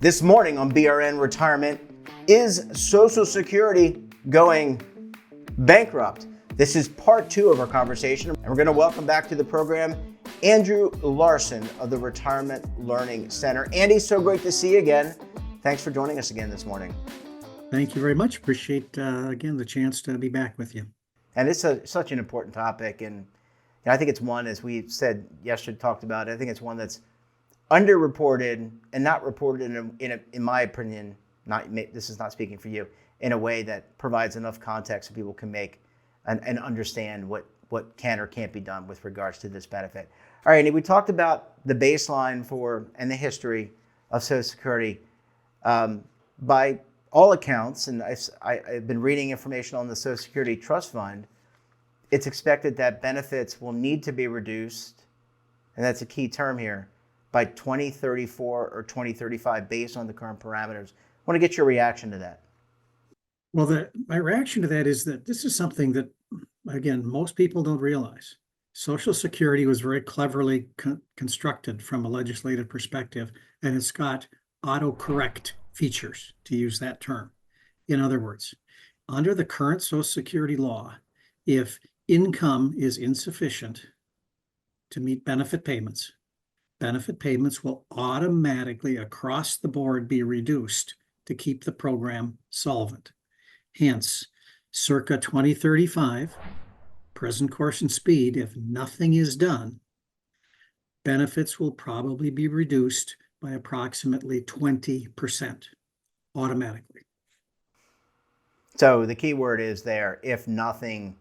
This morning on BRN Retirement, is Social Security going bankrupt? This is part 2 of our conversation, and we're going to welcome back to the program Andrew Larson of the Retirement Learning Center. Andy, so great to see you again. Thanks for joining us again this morning. Thank you very much. Appreciate, again, the chance to be back with you. And it's such an important topic, and I think it's one, as we said yesterday, talked about, I think it's one that's underreported and not reported in my opinion, this is not speaking for you, in a way that provides enough context so people can make and understand what can or can't be done with regards to this benefit. All right, Andy, we talked about the baseline for and the history of Social Security. By all accounts, and I've been reading information on the Social Security Trust Fund, it's expected that benefits will need to be reduced, and that's a key term here, by 2034 or 2035 based on the current parameters. I want to get your reaction to that. Well, my reaction to that is that this is something that, again, most people don't realize. Social Security was very cleverly constructed from a legislative perspective, and it's got autocorrect features, to use that term. In other words, under the current Social Security law, if income is insufficient to meet benefit payments will automatically across the board be reduced to keep the program solvent. Hence, circa 2035, present course and speed, if nothing is done, benefits will probably be reduced by approximately 20% automatically. So the key word is there, if nothing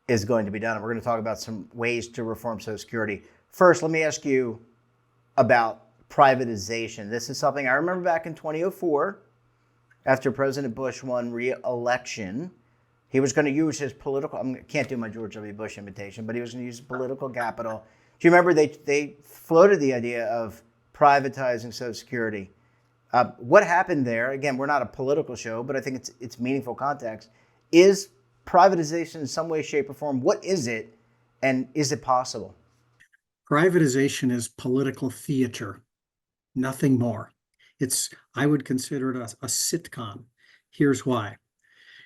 is going to be done. And we're going to talk about some ways to reform Social Security. First, let me ask you about privatization. This is something I remember back in 2004, after President Bush won re-election. He was going to use his political, I can't do my George W. Bush imitation, but he was going to use political capital. Do you remember they floated the idea of privatizing Social Security? What happened there? Again, we're not a political show, but I think it's meaningful context. Is privatization in some way, shape, or form? What is it, and is it possible? Privatization is political theater, nothing more. I would consider it a sitcom. Here's why.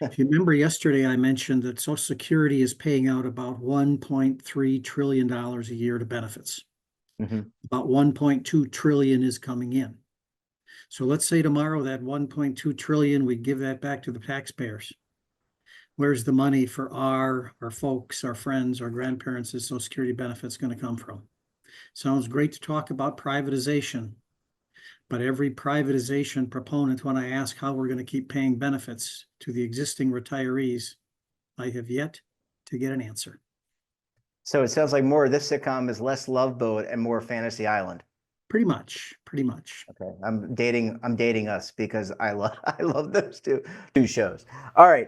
If you remember yesterday, I mentioned that Social Security is paying out about $1.3 trillion a year to benefits. Mm-hmm. About $1.2 trillion is coming in. So let's say tomorrow that $1.2 trillion, we give that back to the taxpayers. Where's the money for our folks, our friends, our grandparents' Social Security benefits going to come from? Sounds great to talk about privatization, but every privatization proponent, when I ask how we're going to keep paying benefits to the existing retirees, I have yet to get an answer. So it sounds like more of this sitcom is less Love Boat and more Fantasy Island. Pretty much. Okay, I'm dating us because I love those two shows. All right.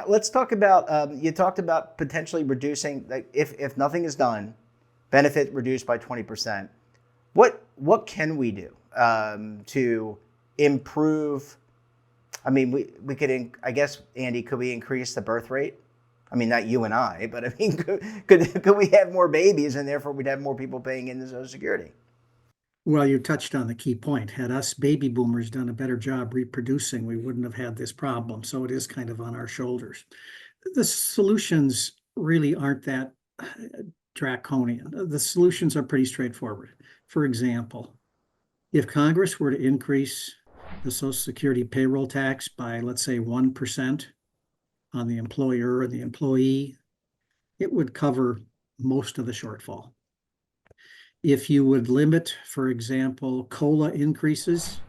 Let's talk about. You talked about potentially reducing, like if nothing is done, benefit reduced by 20%. What can we do to improve? I mean, we could. I guess, Andy, could we increase the birth rate? I mean, not you and I, but I mean, could we have more babies, and therefore we'd have more people paying into Social Security? Well, you touched on the key point. Had us baby boomers done a better job reproducing, we wouldn't have had this problem. So it is kind of on our shoulders. The solutions really aren't that draconian. The solutions are pretty straightforward. For example, if Congress were to increase the Social Security payroll tax by, let's say, 1% on the employer and the employee, it would cover most of the shortfall. If you would limit, for example, COLA increases,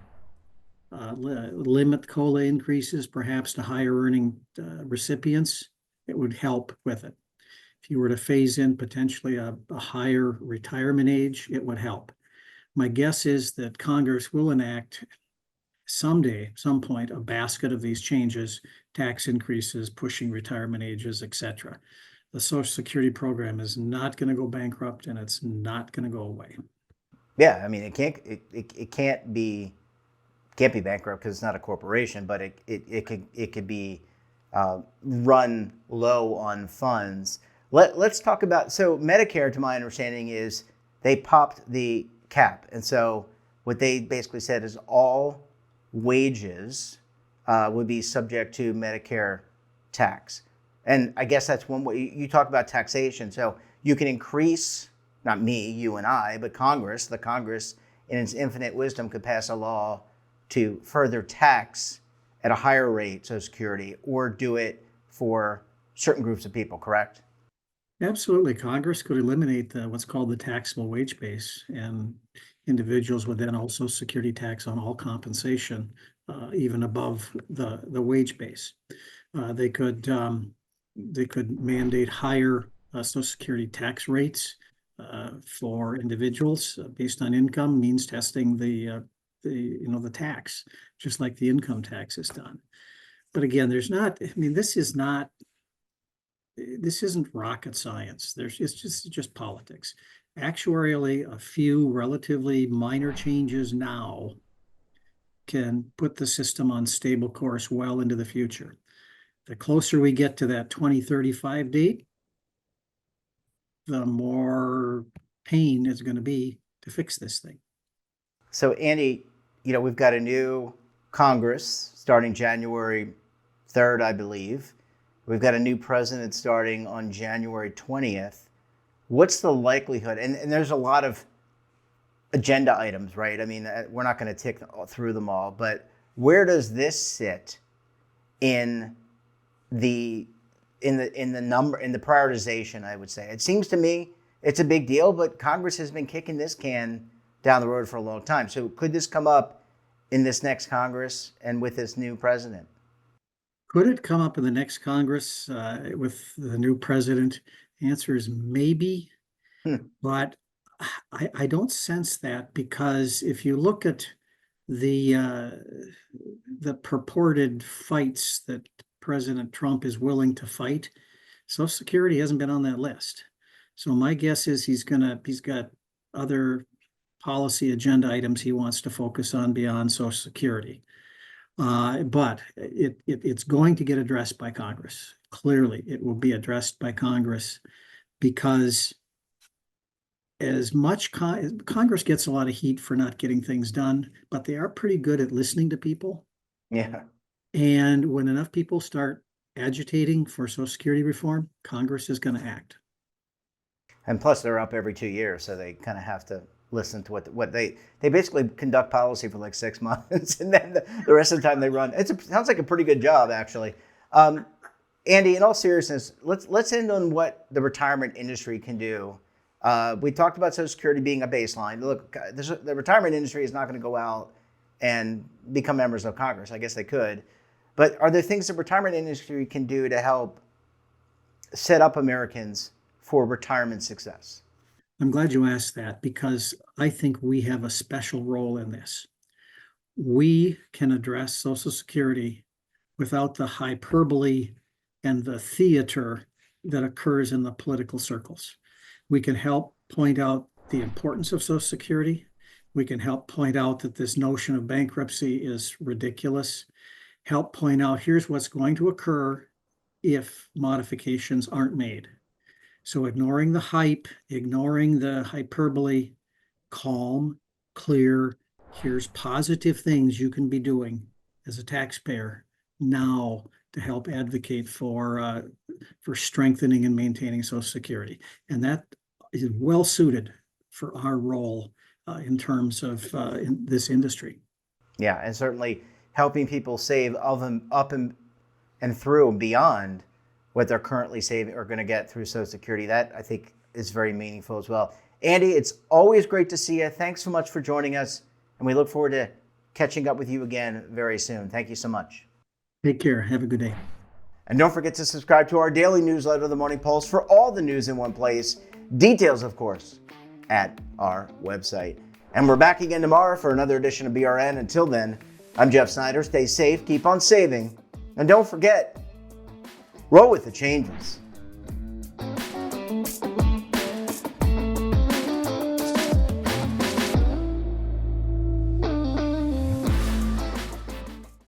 limit COLA increases perhaps to higher earning recipients, it would help with it. If you were to phase in potentially a higher retirement age, it would help. My guess is that Congress will enact someday, some point, a basket of these changes, tax increases, pushing retirement ages, etc. The Social Security program is not going to go bankrupt, and it's not going to go away. Yeah, I mean, it can't be bankrupt because it's not a corporation, but it could be run low on funds. Let's talk about, so Medicare, to my understanding, is they popped the cap, and so what they basically said is all wages would be subject to Medicare tax. And I guess that's one way you talk about taxation. So you can increase, not me, you and I, but the Congress in its infinite wisdom could pass a law to further tax at a higher rate Social Security, or do it for certain groups of people, correct? Absolutely. Congress could eliminate what's called the taxable wage base, and individuals would then also security tax on all compensation, even above the wage base. They could mandate higher Social Security tax rates for individuals based on income, means testing the tax, just like the income tax is done. But again, this isn't rocket science. It's just politics. Actuarially, a few relatively minor changes now can put the system on stable course well into the future. The closer we get to that 2035 date, the more pain is going to be to fix this thing. So, Andy, we've got a new Congress starting January 3rd, I believe. We've got a new president starting on January 20th. What's the likelihood? And there's a lot of agenda items, right? I mean, we're not going to tick through them all, but where does this sit in the prioritization, I would say? It seems to me it's a big deal, but Congress has been kicking this can down the road for a long time. So could this come up in this next Congress and with this new president? Could it come up in the next Congress with the new president? The answer is maybe, but I don't sense that, because if you look at the purported fights that President Trump is willing to fight, Social Security hasn't been on that list. So my guess is he's got other policy agenda items he wants to focus on beyond Social Security. But it's going to get addressed by Congress. Clearly, it will be addressed by Congress, because as much Congress gets a lot of heat for not getting things done, but they are pretty good at listening to people. Yeah. And when enough people start agitating for Social Security reform, Congress is going to act. And plus, they're up every 2 years, so they kind of have to listen to what they basically conduct policy for like 6 months, and then the rest of the time they run. Sounds like a pretty good job, actually. Andy, in all seriousness, let's end on what the retirement industry can do. We talked about Social Security being a baseline. Look, the retirement industry is not going to go out and become members of Congress. I guess they could. But are there things the retirement industry can do to help set up Americans for retirement success? I'm glad you asked that, because I think we have a special role in this. We can address Social Security without the hyperbole and the theater that occurs in the political circles. We can help point out the importance of Social Security. We can help point out that this notion of bankruptcy is ridiculous. Help point out here's what's going to occur if modifications aren't made. So ignoring the hype, ignoring the hyperbole, calm, clear, here's positive things you can be doing as a taxpayer now to help advocate for strengthening and maintaining Social Security. And that is well suited for our role in terms of in this industry. Yeah, and certainly helping people save up and through and beyond what they're currently saving or going to get through Social Security. That, I think, is very meaningful as well. Andy, it's always great to see you. Thanks so much for joining us, and we look forward to catching up with you again very soon. Thank you so much. Take care. Have a good day. And don't forget to subscribe to our daily newsletter, The Morning Pulse, for all the news in one place. Details, of course, at our website. And we're back again tomorrow for another edition of BRN. Until then, I'm Jeff Snyder. Stay safe, keep on saving, and don't forget, roll with the changes.